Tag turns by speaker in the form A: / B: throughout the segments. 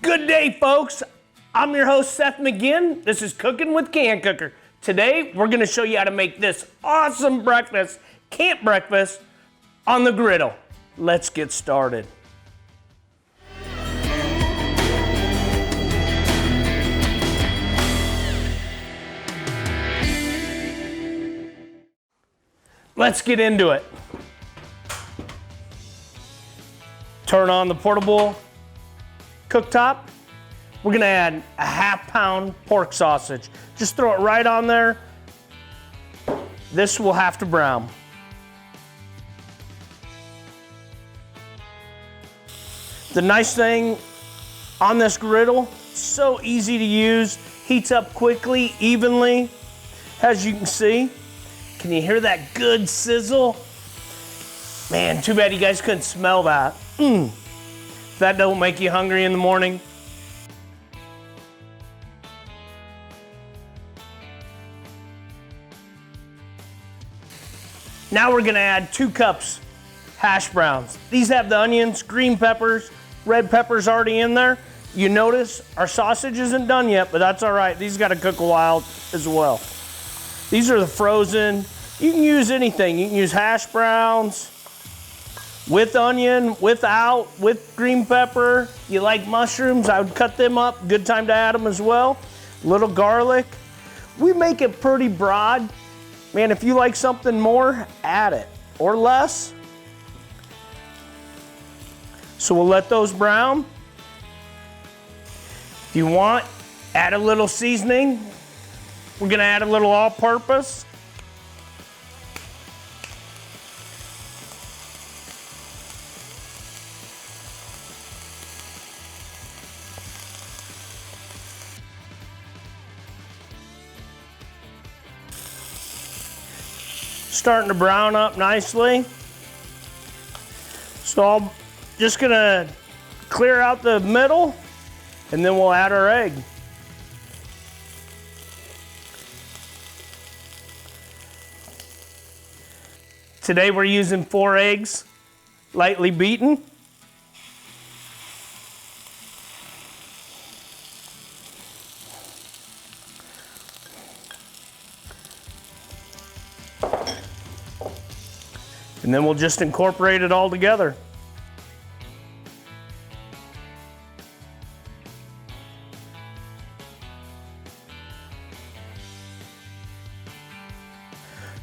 A: Good day, folks. I'm your host, Seth McGinn. This is Cooking with CanCooker. Today, we're gonna show you how to make this awesome breakfast, camp breakfast, on the griddle. Let's get started. Let's get into it. Turn on the portable cooktop. We're gonna add a half-pound pork sausage. Just throw it right on there. This will have to brown. The nice thing on this griddle, so easy to use, heats up quickly, evenly, as you can see. Can you hear that good sizzle? Man, too bad you guys couldn't smell that. If that don't make you hungry in the morning. Now we're gonna add 2 cups hash browns. These have the onions, green peppers, red peppers already in there. You notice our sausage isn't done yet, but that's all right. These gotta cook a while as well. These are the frozen. You can use anything. You can use hash browns with onion, without, with green pepper. You like mushrooms, I would cut them up. Good time to add them as well. Little garlic. We make it pretty broad. Man, if you like something more, add it, or less. So we'll let those brown. If you want, add a little seasoning. We're gonna add a little all-purpose. Starting to brown up nicely. So I'm just gonna clear out the middle and then we'll add our egg. Today we're using 4 eggs, lightly beaten. And then we'll just incorporate it all together.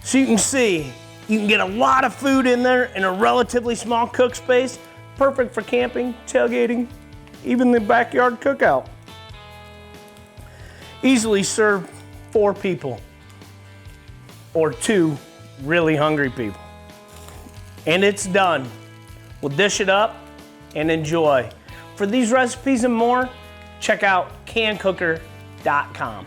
A: So you can see, you can get a lot of food in there in a relatively small cook space. Perfect for camping, tailgating, even the backyard cookout. Easily serve 4 people or 2 really hungry people. And it's done. We'll dish it up and enjoy. For these recipes and more, check out CanCooker.com.